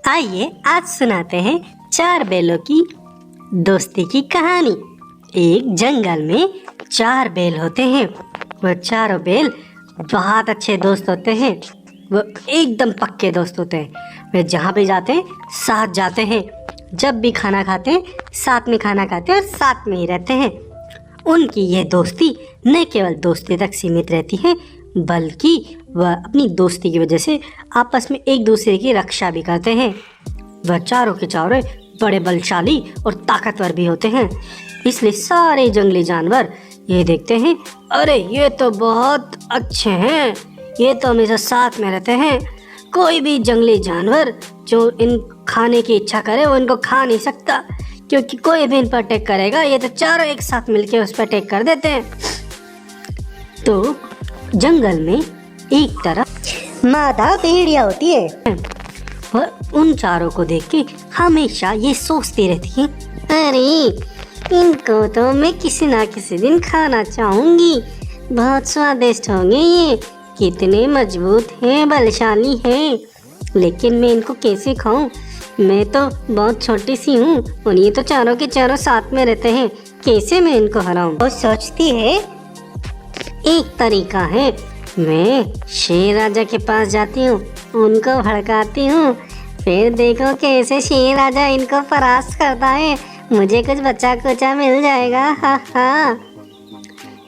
आइए आज सुनाते हैं चार बैलों की दोस्ती की कहानी। एक जंगल में चार बैल होते हैं। वह चारों बैल बहुत अच्छे दोस्त होते हैं। वो एकदम पक्के दोस्त होते हैं। वे जहाँ भी जाते हैं साथ जाते हैं। जब भी खाना खाते हैं साथ में खाना खाते हैं और साथ में ही रहते हैं। उनकी यह दोस्ती न केवल दोस्ती तक सीमित रहती है बल्कि वह अपनी दोस्ती की वजह से आपस में एक दूसरे की रक्षा भी करते हैं। वह चारों के चारों बड़े बलशाली और ताकतवर भी होते हैं। इसलिए सारे जंगली जानवर ये देखते हैं, अरे ये तो बहुत अच्छे हैं, ये तो हमेशा साथ में रहते हैं। कोई भी जंगली जानवर जो इन खाने की इच्छा करे वो इनको खा नहीं सकता, क्योंकि कोई भी इन पर अटैक करेगा ये तो चारों एक साथ मिलकर उस पर अटैक कर देते हैं। तो जंगल में एक तरफ मादा भेड़िया होती है। वह उन चारों को देख के हमेशा ये सोचती रहती है, अरे इनको तो मैं किसी ना किसी दिन खाना चाहूंगी। बहुत स्वादिष्ट होंगे ये, कितने मजबूत हैं, बलशाली हैं। लेकिन मैं इनको कैसे खाऊं? मैं तो बहुत छोटी सी हूँ और ये तो चारों के चारों साथ में रहते हैं, कैसे मैं इनको हराऊं? वो सोचती है एक तरीका है, मैं शेर राजा के पास जाती हूँ, उनको भड़काती हूँ, फिर देखो कैसे शेर राजा इनको परास्त करता है, मुझे कुछ बच्चा कुचा मिल जाएगा। हा हा।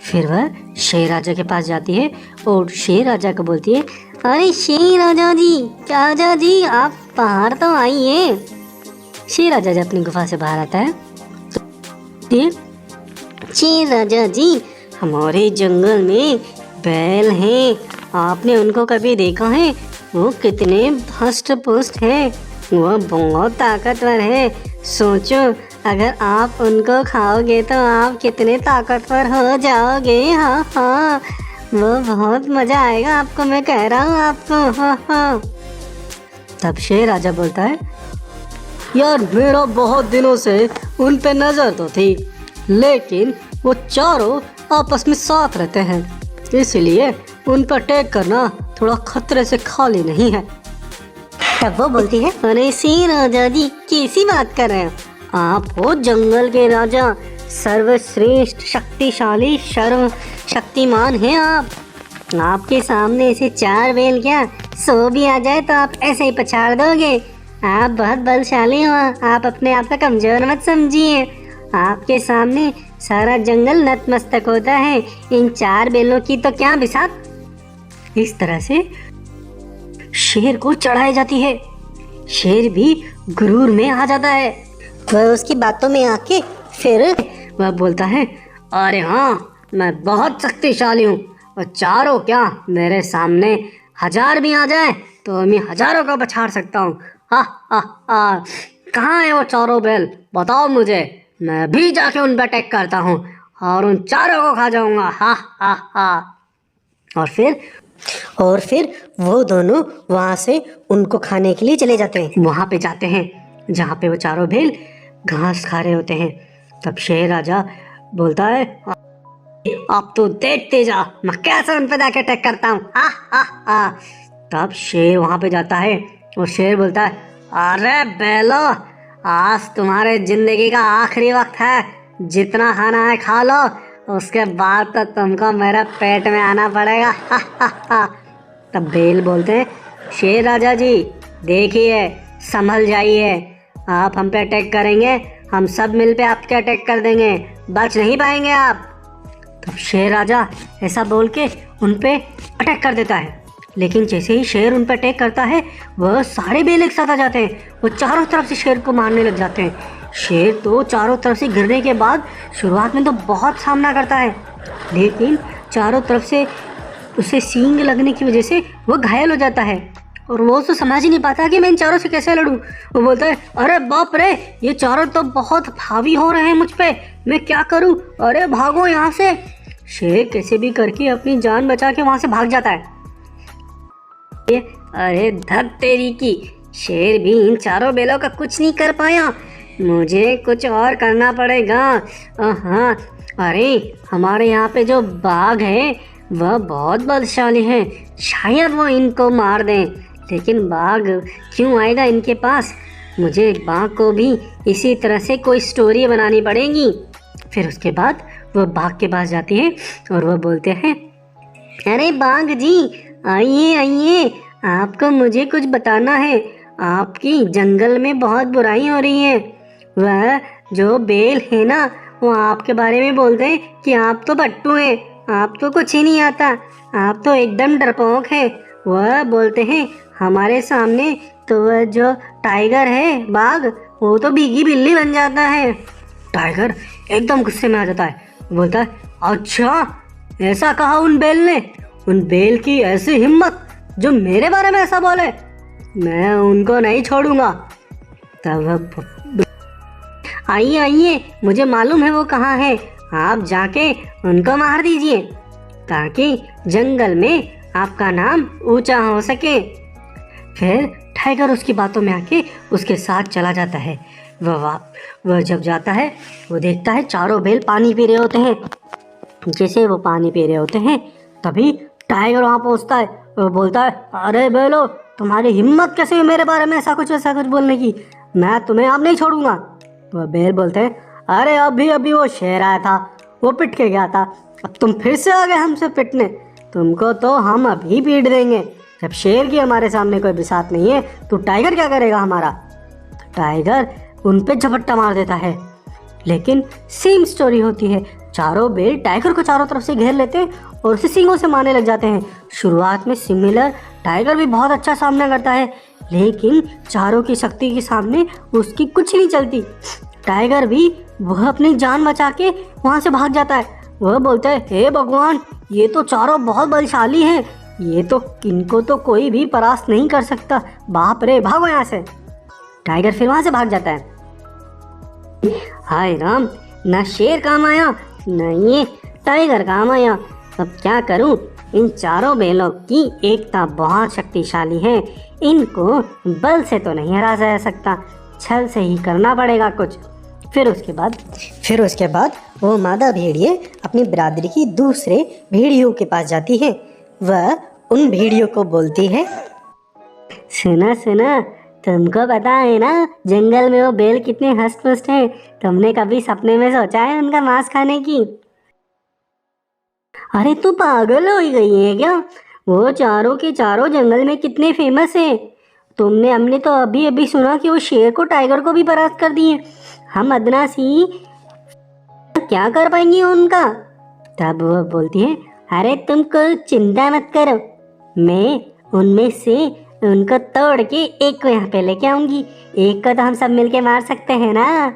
फिर वह शेर राजा के पास जाती है और शेर राजा को बोलती है, अरे शेर राजा जी आप बाहर तो आइए। शेर राजा जब अपनी गुफा से बाहर आता है तो शेर राजा जी, हमारे जंगल में बैल हैं, आपने उनको कभी देखा है? वो कितने हष्ट पुष्ट हैं, वो बहुत ताकतवर है। सोचो अगर आप उनको खाओगे तो आप कितने ताकतवर हो जाओगे। हाँ हाँ, वो बहुत मजा आएगा आपको, मैं कह रहा हूँ आपको। हाँ हाँ। तब शेर राजा बोलता है, यार मेरा बहुत दिनों से उन पे नजर तो थी, लेकिन वो चारों आपस में साथ रहते हैं, इसलिए उन पर अटैक करना थोड़ा खतरे से खाली नहीं है। तब वो बोलती है, अरे शेर राजा जी कैसी बात कर रहे हैं? आप हो जंगल के राजा, सर्वश्रेष्ठ शक्तिशाली सर्व शक्तिमान हैं आप। आपके सामने ऐसे चार बैल क्या 100 भी आ जाए तो आप ऐसे ही पछाड़ दोगे। आप बहुत बलशाली हो, आप अपने आप को कमजोर मत समझिए। आपके सामने सारा जंगल नतमस्तक होता है, इन चार बैलों की तो क्या बिसात। इस तरह से शेर को चढ़ाई जाती है। शेर भी गुरूर में आ जाता है। वह उसकी बातों में आके फिर वह बोलता है, अरे हाँ मैं बहुत शक्तिशाली हूँ, और चारों क्या मेरे सामने 1000 भी आ जाए तो मैं 1000 को पछाड़ सकता हूँ। हा हा हा। कहाँ है वो चारों बैल, बताओ मुझे, मैं भी जाके उन पर अटैक करता हूँ और उन चारों को खा जाऊंगा। हा हा हा। और फिर वो दोनों वहाँ से उनको खाने के लिए चले जाते हैं। वहाँ पे जाते हैं जहाँ पे वो चारों बैल घास खा रहे होते हैं। तब शेर राजा बोलता है, आप तो देखते जा मैं कैसे उन पे जाके अटैक करता हूँ। हा हा हा। तब शेर वहाँ पे जाता है और शेर बोलता है, अरे बैलो, आज तुम्हारे जिंदगी का आखिरी वक्त है, जितना खाना है खा लो, उसके बाद तो तुमको मेरे पेट में आना पड़ेगा। हा हा हा। तब बैल बोलते हैं, शेर राजा जी देखिए संभल जाइए, आप हम पे अटैक करेंगे, हम सब मिल पे आपके अटैक कर देंगे, बच नहीं पाएंगे आप। तब शेर राजा ऐसा बोल के उन पे अटैक कर देता है। लेकिन जैसे ही शेर उन पर अटैक करता है वह सारे बैल एक साथ आ जाते हैं, वो चारों तरफ से शेर को मारने लग जाते हैं। शेर तो चारों तरफ से गिरने के बाद शुरुआत में तो बहुत सामना करता है, लेकिन चारों तरफ से उसे सींग लगने की वजह से वो घायल हो जाता है और वो तो समझ ही नहीं पाता कि मैं इन चारों से कैसे लड़ूं। वो बोलता है, अरे बाप रे, ये चारों तो बहुत हावी हो रहे हैं मुझ पे, मैं क्या करूं? अरे भागो यहाँ से। शेर कैसे भी करके अपनी जान बचा के वहाँ से भाग जाता है। अरे धत तेरी की, शेर भी इन चारों बैलों का कुछ नहीं कर पाया, मुझे कुछ और करना पड़ेगा। हाँ, अरे हमारे यहाँ पे जो बाघ है वह बहुत बलशाली है, शायद वो इनको मार दें, लेकिन बाघ क्यों आएगा इनके पास? मुझे बाघ को भी इसी तरह से कोई स्टोरी बनानी पड़ेगी। फिर उसके बाद वो बाघ के पास जाती है और वो बोलते हैं, अरे बाघ जी, आइए आइए, आपको मुझे कुछ बताना है। आपकी जंगल में बहुत बुराई हो रही है। वह जो बेल है ना, वो आपके बारे में बोलते हैं कि आप तो बट्टू हैं, आपको कुछ ही नहीं आता, आप तो एकदम डरपोक हैं। वह बोलते हैं हमारे सामने तो वह जो टाइगर है बाघ, वो तो भीगी बिल्ली बन जाता है। टाइगर एकदम गुस्से में आ जाता है, बोलता है, अच्छा ऐसा कहा उन बेल ने? उन बेल की ऐसी हिम्मत जो मेरे बारे में ऐसा बोले? मैं उनको नहीं छोड़ूंगा। तब आइए आइए, मुझे मालूम है वो कहाँ है, आप जाके उनको मार दीजिए ताकि जंगल में आपका नाम ऊंचा हो सके। फिर टाइगर उसकी बातों में आके उसके साथ चला जाता है। वह जब जाता है वो देखता है चारों बेल पानी पी रहे होते हैं। जैसे वो पानी पी रहे होते हैं तभी टाइगर वहाँ पहुँचता है और बोलता है, अरे बेलो, तुम्हारी हिम्मत कैसे हुई मेरे बारे में ऐसा कुछ बोलने की? मैं तुम्हें अब नहीं छोड़ूंगा। वह बेल बोलते हैं, अरे अभी वो शेर आया था, वो पिट के गया था, अब तुम फिर से आ गए हमसे पिटने। तुमको तो हम अभी पीट देंगे। जब शेर की हमारे सामने कोई बिसात नहीं है तो टाइगर क्या करेगा हमारा? तो टाइगर उन पे झपट्टा मार देता है। लेकिन सेम स्टोरी होती है। चारों बेल टाइगर को चारों तरफ से घेर लेते हैं और उसे सींगों से मारने लग जाते हैं। शुरुआत में सिमिलर टाइगर भी बहुत अच्छा सामना करता है, लेकिन चारों की शक्ति के सामने उसकी कुछ नहीं चलती। टाइगर भी वह अपनी जान बचा के वहाँ से भाग जाता है। वह बोलता है, हे भगवान, ये तो चारों बहुत बलशाली हैं, ये तो इनको तो कोई भी परास्त नहीं कर सकता। बाप रे, भागो यहाँ से। टाइगर फिर वहाँ से भाग जाता है। हाय राम, ना शेर काम आया न ये टाइगर काम आया। अब क्या करूं? इन चारों बेलों की एकता बहुत शक्तिशाली है, इनको बल से तो नहीं हरा जा सकता, छल से ही करना पड़ेगा कुछ। फिर उसके बाद वो मादा भेड़िए अपनी बिरादरी की दूसरे भेड़ियों के पास जाती है। वह उन भेड़ियों को बोलती है, सुना, तुमको पता है ना जंगल में वो बेल कितने हष्ट-पुष्ट हैं? तुमने कभी सपने में सोचा है उनका मांस खाने की? अरे तू पागल हो गई है क्या? वो चारों के चारों जंगल में कितने फेमस हैं। हमने तो अभी सुना कि वो शेर को टाइगर को भी परास्त कर दिए। हम अदनासी क्या कर पाएंगे उनका? तब वो बोलती है, अरे तुम कोई चिंता मत करो, मैं उनमें से उनको तोड़ के एक को यहाँ पे लेके आऊंगी। एक को तो हम सब मिलके मार सकते हैं ना।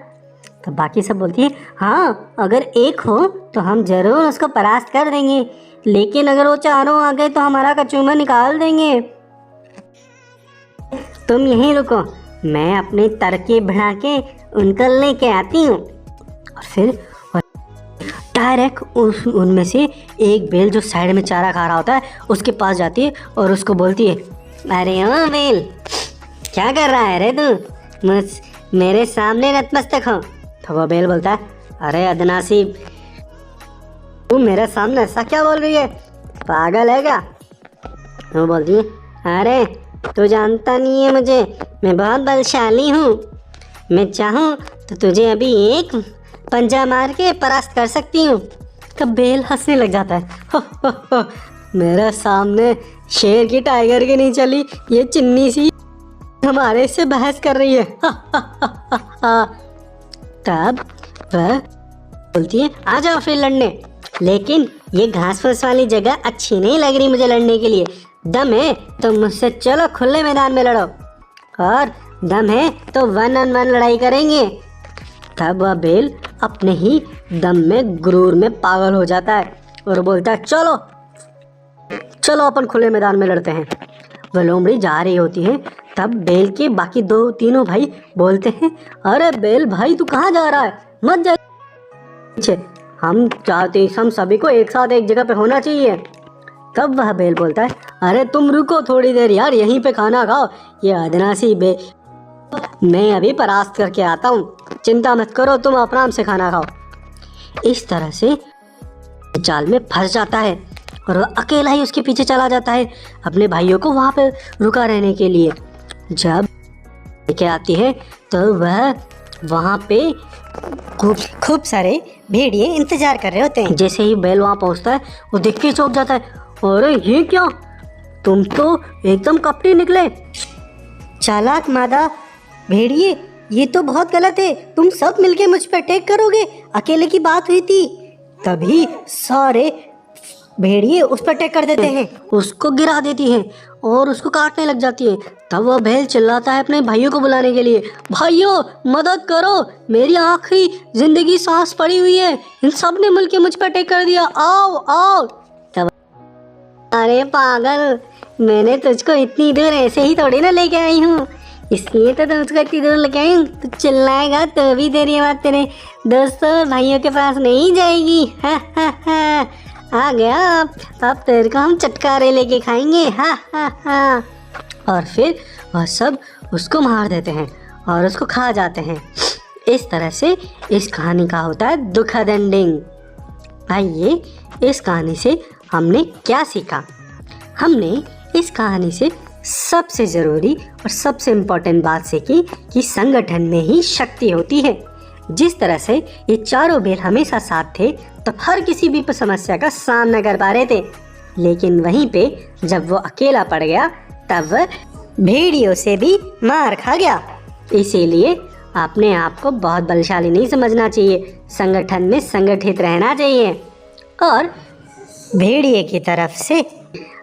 तो बाकी सब बोलती है, हाँ अगर एक हो तो हम जरूर उसको परास्त कर देंगे, लेकिन अगर वो चारों आ गए तो हमारा कचूमा निकाल देंगे। तुम यहीं रुको, मैं अपनी तरकीब बढ़ा के उनको लेके आती हूँ। और फिर डायरेक्ट उनमें से एक बेल जो साइड में चारा खा रहा होता है उसके पास जाती है और उसको बोलती है, अरे ओ बेल, क्या कर रहा है रे तू? मेरे सामने नतमस्तक हो। तो वो बेल बोलता है, अरे अदनासी, तू मेरे सामने ऐसा क्या बोल रही है? पागल है क्या? वो बोलती है, अरे तू जानता नहीं है मुझे, मैं बहुत बलशाली हूँ। मैं चाहूँ तो तुझे अभी एक पंजा मार के परास्त कर सकती हूँ। तब बेल हंसने लग जाता है, हो, मेरे सामने शेर की टाइगर की नहीं चली, ये चिन्नी सी हमारे से बहस कर रही है। तब वह बोलती है, आ जाओ फिर लड़ने, लेकिन ये घास फूस वाली जगह अच्छी नहीं लग रही मुझे लड़ने के लिए। दम है तो मुझसे चलो खुले मैदान में लड़ो, और दम है तो 1-on-1 लड़ाई करेंगे। तब वह बेल अपने ही दम में गुरूर में पागल हो जाता है और बोलता है, चलो अपन खुले मैदान में लड़ते हैं। वह लोमड़ी जा रही होती है। तब बेल के बाकी तीनों भाई बोलते हैं, अरे बेल भाई तू कहाँ जा रहा है? मत जा पीछे, हम चाहते हम सभी को एक साथ एक जगह पे होना चाहिए। तब वह बेल बोलता है, अरे तुम रुको थोड़ी देर यार, यहीं पे खाना खाओ। ये अदनासी मैं अभी परास्त करके आता हूँ, चिंता मत करो, तुम आराम से खाना खाओ। इस तरह से जाल में फंस जाता है और वह अकेला ही उसके पीछे चला जाता है अपने भाइयों को वहाँ पे रुका रहने के लिए। जब लेके आती है तो वह वहाँ पे खूब सारे भेड़िए इंतजार कर रहे होते हैं। जैसे ही बैल वहाँ पहुँचता है वो देख के चौंक जाता है, अरे ये क्या, तुम तो एकदम कपटी निकले। चालाक मादा भेड़िए, ये तो बहुत गलत है, तुम सब मिलके मुझ पर अटैक करोगे, अकेले की बात हुई थी। तभी सारे भेड़िए उस पर अटैक कर देते हैं, उसको गिरा देती हैं और उसको काटने लग जाती है। तब वह बैल चिल्लाता है अपने भाइयों को बुलाने के लिए, भाइयों मदद करो, मेरी आखिरी जिंदगी सांस पड़ी हुई है, इन सब ने मिलके मुझ पर अटैक कर दिया, आओ आओ। तब अरे पागल, मैंने तुझको इतनी दूर ऐसे ही थोड़ी ना लेके आई हूँ, इसलिए तो तुझको इतनी दूर लेके आई हूँ। तू चिल्लाएगा तो भी तेरी बात तेरे दोस्तों भाइयों के पास नहीं जाएगी। हा हा हा, आ गया अब तेरे को हम चटकारे लेके खाएंगे। हा हा हा। और फिर वह सब उसको मार देते हैं और उसको खा जाते हैं। इस तरह से इस कहानी का होता है दुखद एंडिंग। आइए, इस कहानी से हमने क्या सीखा? हमने इस कहानी से सबसे ज़रूरी और सबसे इम्पोर्टेंट बात सीखी कि संगठन में ही शक्ति होती है। जिस तरह से ये चारों बैल हमेशा साथ थे तो हर किसी भी समस्या का सामना कर पा रहे थे, लेकिन वहीं पे जब वो अकेला पड़ गया तब वह भेड़ियों से भी मार खा गया। इसीलिए अपने आप को बहुत बलशाली नहीं समझना चाहिए, संगठन में संगठित रहना चाहिए। और भेड़िए की तरफ से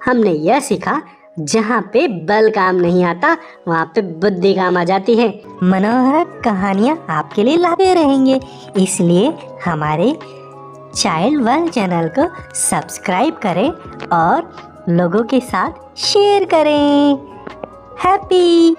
हमने यह सीखा, जहाँ पे बल काम नहीं आता वहाँ पे बुद्धि काम आ जाती है। मनोहर कहानियाँ आपके लिए लाते रहेंगे, इसलिए हमारे चाइल्ड वर्ल्ड चैनल को सब्सक्राइब करें और लोगों के साथ शेयर करें। हैप्पी